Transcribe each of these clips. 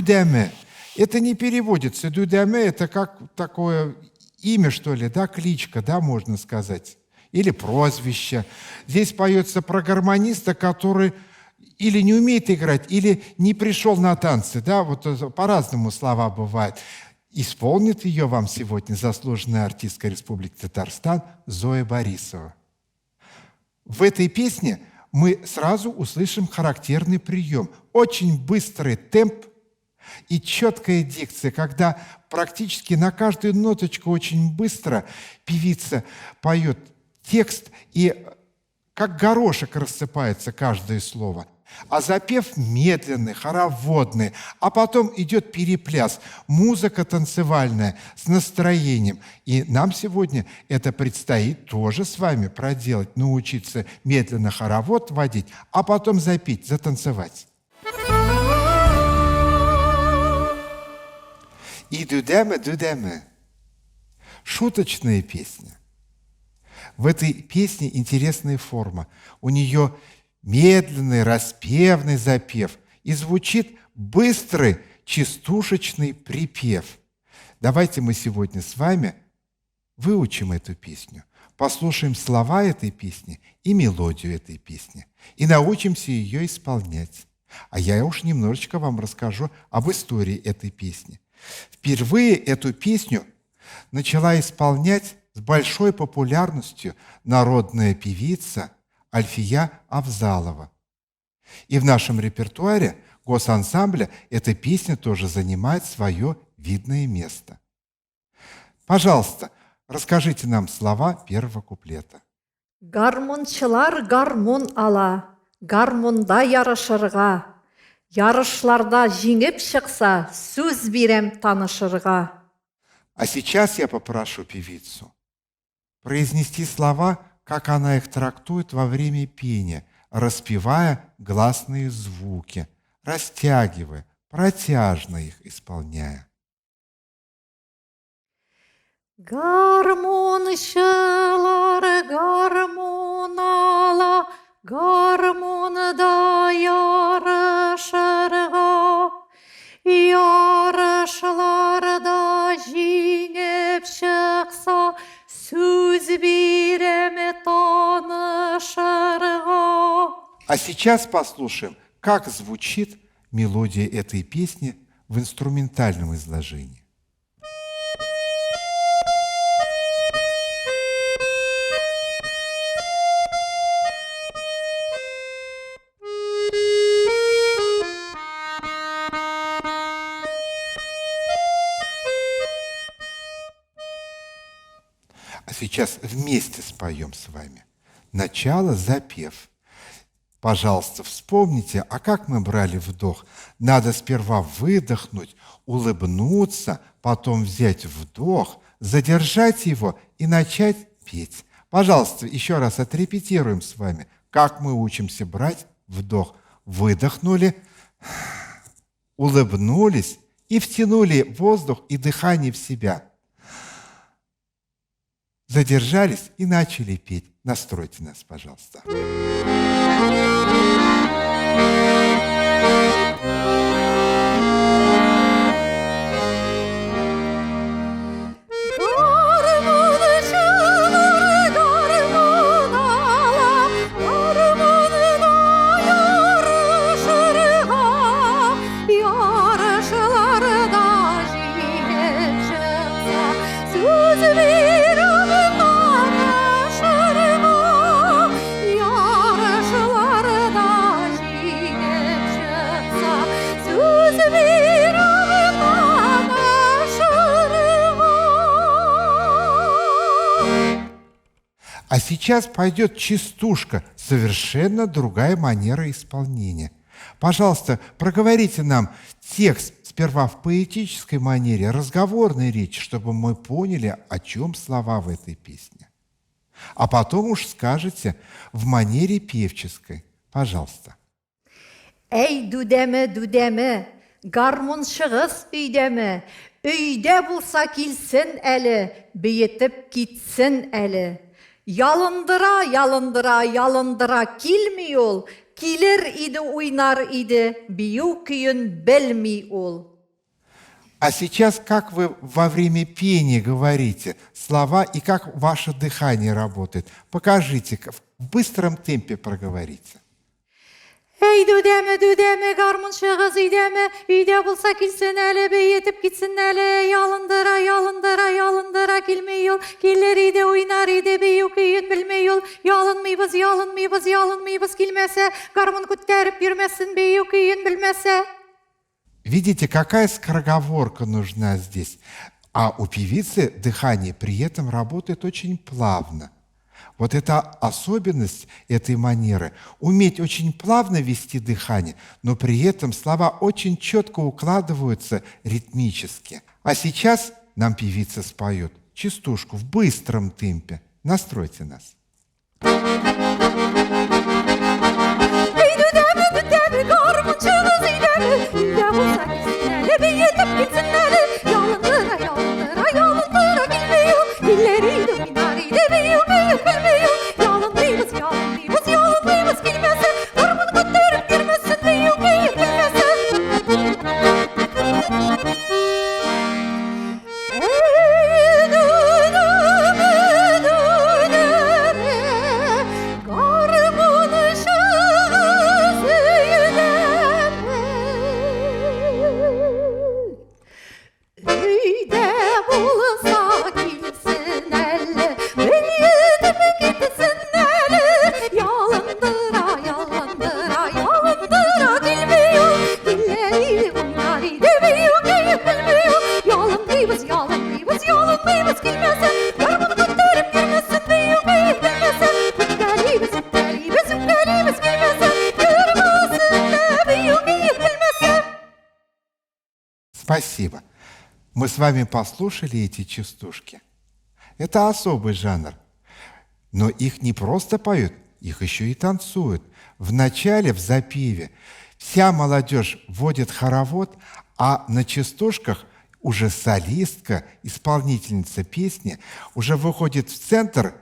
Дүдәме. Это не переводится. Дүдәме — это как такое имя, что ли, да, кличка, да, можно сказать. Или прозвище. Здесь поется про гармониста, который или не умеет играть, или не пришел на танцы. Да, вот по-разному слова бывают. Исполнит ее вам сегодня заслуженная артистка Республики Татарстан Зоя Борисова. В этой песне мы сразу услышим характерный прием. Очень быстрый темп и четкая дикция, когда практически на каждую ноточку очень быстро певица поет текст, и как горошек рассыпается каждое слово. А запев медленный, хороводный, а потом идет перепляс, музыка танцевальная с настроением. И нам сегодня это предстоит тоже с вами проделать, научиться медленно хоровод водить, а потом запеть, затанцевать. И дүдәме. Шуточная песня. В этой песне интересная форма. У нее медленный, распевный запев, и звучит быстрый, частушечный припев. Давайте мы сегодня с вами выучим эту песню, послушаем слова этой песни и мелодию этой песни, и научимся ее исполнять. А я уж немножечко вам расскажу об истории этой песни. Впервые эту песню начала исполнять с большой популярностью народная певица Альфия Авзалова. И в нашем репертуаре госансамбля эта песня тоже занимает свое видное место. Пожалуйста, расскажите нам слова первого куплета. Гармончылар гармон ала, гармонда ярышырға. Ярышларда жеңіп шықса, сөз берем танышырға. А сейчас я попрошу певицу произнести слова, как она их трактует во время пения, распевая гласные звуки, растягивая, протяжно их исполняя. Гармончылар гармон ала, гармонда ярышырға. Ярышларда жеңіп шықса, сөз берем танышырға. А сейчас послушаем, как звучит мелодия этой песни в инструментальном изложении. А сейчас вместе споем с вами. Начало, запев. Пожалуйста, вспомните, а как мы брали вдох? Надо сперва выдохнуть, улыбнуться, потом взять вдох, задержать его и начать петь. Пожалуйста, еще раз отрепетируем с вами, как мы учимся брать вдох. Выдохнули, улыбнулись и втянули воздух и дыхание в себя. Задержались и начали петь. Настройте нас, пожалуйста. А сейчас пойдет частушка, совершенно другая манера исполнения. Пожалуйста, проговорите нам текст сперва в поэтической манере, разговорной речи, чтобы мы поняли, о чем слова в этой песне. А потом уж скажете в манере певческой. Пожалуйста. Эй, дүдәме, гармон шығыс үйдәме, үйдә булса килсен әлі, бейетіп китсен әлі. Ялындыра килми ол, килер иде уйнар иде, бию күйін білмей ол. А сейчас как вы во время пения говорите слова и как ваше дыхание работает? Покажите, в быстром темпе проговорите. Ey düdeme, garmın şığız ideme, üyde bulsa kilsin ele, beyetip gitsin ele, yalındıra, kilmeyyol, killeri de oynar ide, beyu kıyın bilmeyyol, yalınmıybız, kilmese, garmın kütterip yürmesin, beyu kıyın bilmese. Видите, какая скороговорка нужна здесь? А у певицы дыхание при этом работает очень плавно. Вот это особенность этой манеры. Уметь очень плавно вести дыхание, но при этом слова очень четко укладываются ритмически. А сейчас нам певица споет частушку в быстром темпе. Настройте нас. Düdeme, garmın şığız ideme, üyde bulsa kilsin ele, beyetip gitsin ele, yalındıra, kilmeyyol, killeri de oynar ide, beyu kıyın bilmeyyol, yalınmıybız, kilmese, garmın kütterip yürmesin, beyu kıyın bilmese. Yalınmıybız, kilmese, garmın kütterip yürmesin, beyu kıyın bilmese. Kütteribez, kilmese, yürmesin de, beyu kıyın bilmese. Спасибо. Мы с вами послушали эти частушки. Это особый жанр. Но их не просто поют, их еще и танцуют. В начале, в запеве, вся молодежь водит хоровод, а на частушках уже солистка, исполнительница песни, уже выходит в центр,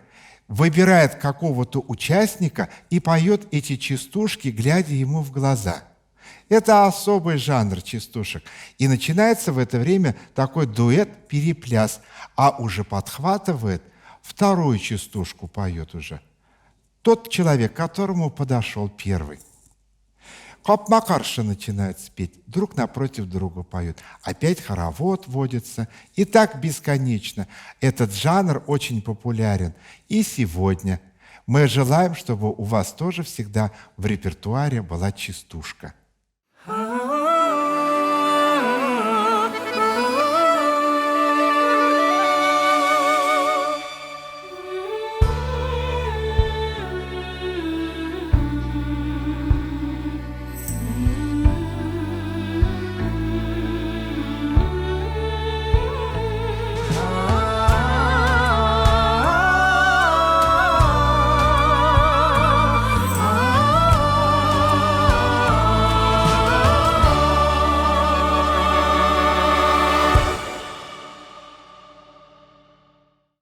выбирает какого-то участника и поет эти частушки, глядя ему в глаза. Это особый жанр частушек. И начинается в это время такой дуэт-перепляс, а уже подхватывает, вторую частушку поет уже тот человек, к которому подошел первый. Капма-каршы начинают спеть, друг напротив друга поют. Опять хоровод водится. И так бесконечно. Этот жанр очень популярен. И сегодня мы желаем, чтобы у вас тоже всегда в репертуаре была частушка.